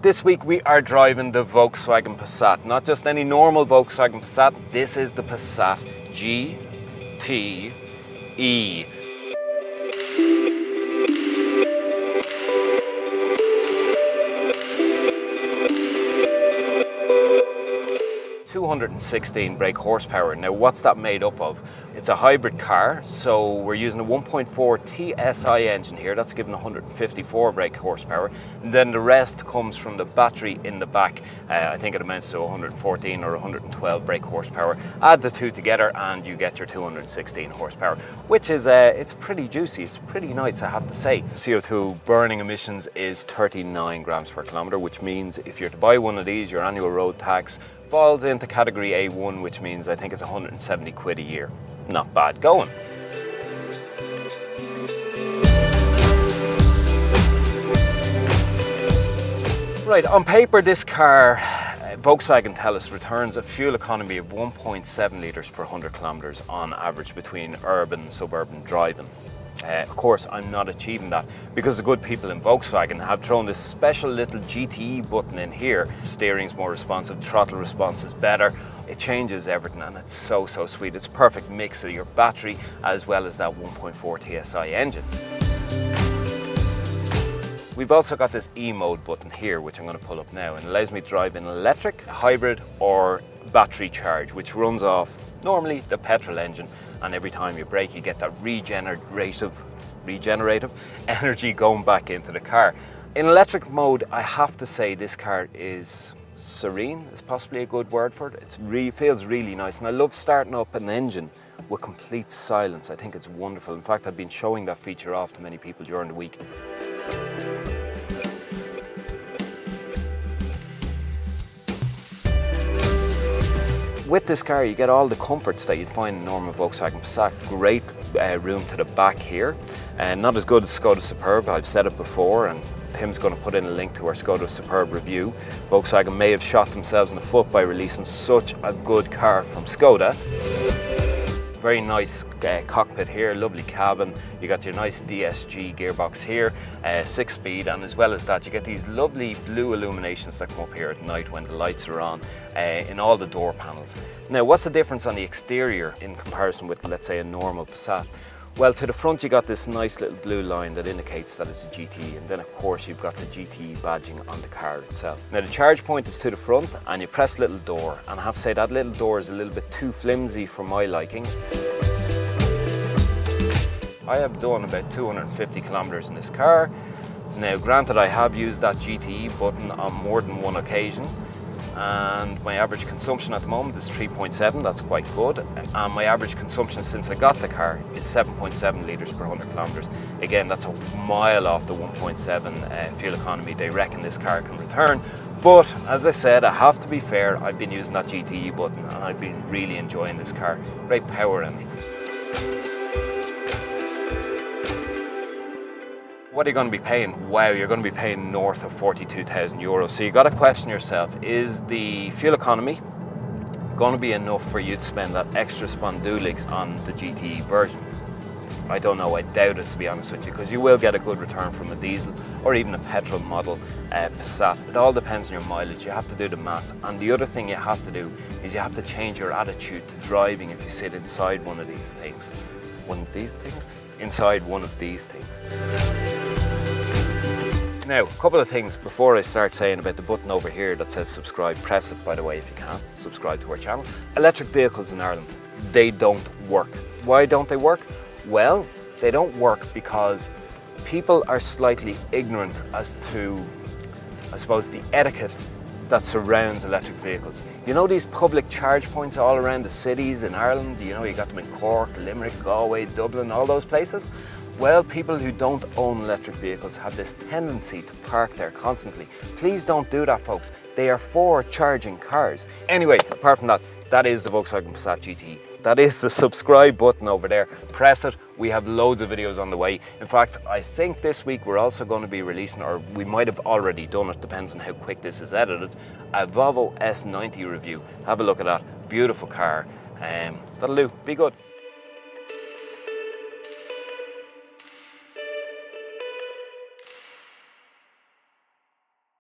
This week we are driving the Volkswagen Passat, not just any normal Volkswagen Passat, this is the Passat GTE. 216 brake horsepower. Now what's that made up of? It's a hybrid car, so we're using a 1.4 TSI engine here, that's given 154 brake horsepower. And then the rest comes from the battery in the back. I think it amounts to 114 or 112 brake horsepower. Add the two together and you get your 216 horsepower, which is, it's pretty juicy, it's pretty nice, I have to say. CO2 burning emissions is 39 grams per kilometre, which means if you're to buy one of these, your annual road tax falls into category A1, which means I think it's 170 quid a year. Not bad going. Right, on paper this car, Volkswagen tell us, returns a fuel economy of 1.7 litres per 100 kilometres on average between urban and suburban driving. Of course, I'm not achieving that because the good people in Volkswagen have thrown this special little GTE button in here. Steering's more responsive, throttle response is better. It changes everything and it's so sweet. It's a perfect mix of your battery as well as that 1.4 TSI engine. We've also got this E-mode button here, which I'm going to pull up now, and allows me to drive in electric, hybrid or battery charge, which runs off normally the petrol engine, and every time you brake you get that regenerative energy going back into the car. In electric mode, I have to say this car is serene, is possibly a good word for it. It feels really nice, and I love starting up an engine with complete silence. I think it's wonderful. In fact, I've been showing that feature off to many people during the week. With this car you get all the comforts that you'd find in a normal Volkswagen Passat. Great room to the back here, and not as good as Skoda Superb. I've said it before, and Tim's going to put in a link to our Skoda Superb review. Volkswagen may have shot themselves in the foot by releasing such a good car from Skoda. Very nice cockpit here, lovely cabin. You got your nice DSG gearbox here, 6-speed, and as well as that you get these lovely blue illuminations that come up here at night when the lights are on in all the door panels. Now what's the difference on the exterior in comparison with, let's say, a normal Passat? Well, to the front you got this nice little blue line that indicates that it's a GTE, and then of course you've got the GTE badging on the car itself. Now the charge point is to the front, and you press the little door, and I have to say that little door is a little bit too flimsy for my liking. I have done about 250 kilometres in this car. Now granted, I have used that GTE button on more than one occasion, and my average consumption at the moment is 3.7, that's quite good, and my average consumption since I got the car is 7.7 litres per 100 kilometres. Again, that's a mile off the 1.7 fuel economy they reckon this car can return, but as I said, I have to be fair, I've been using that GTE button and I've been really enjoying this car. Great power in it. What are you going to be paying? Wow, you're going to be paying north of 42,000 euros. So you got to question yourself, is the fuel economy going to be enough for you to spend that extra spondulics on the GTE version? I don't know, I doubt it, to be honest with you, because you will get a good return from a diesel or even a petrol model Passat. It all depends on your mileage. You have to do the maths. And the other thing you have to do is you have to change your attitude to driving if you sit inside one of these things. Inside one of these things. Now, a couple of things before I start saying about the button over here that says subscribe. Press it, by the way, if you can. Subscribe to our channel. Electric vehicles in Ireland, they don't work. Why don't they work? Well, they don't work because people are slightly ignorant as to, I suppose, the etiquette that surrounds electric vehicles. You know these public charge points all around the cities in Ireland? You know, you got them in Cork, Limerick, Galway, Dublin, all those places? Well, people who don't own electric vehicles have this tendency to park there constantly. Please don't do that, folks. They are for charging cars. Anyway, apart from that, that is the Volkswagen Passat GTE. That is the subscribe button over there. Press it. We have loads of videos on the way. In fact, I think this week we're also going to be releasing, or we might have already done it, depends on how quick this is edited, a Volvo S90 review. Have a look at that. Beautiful car. That'll do. Be good.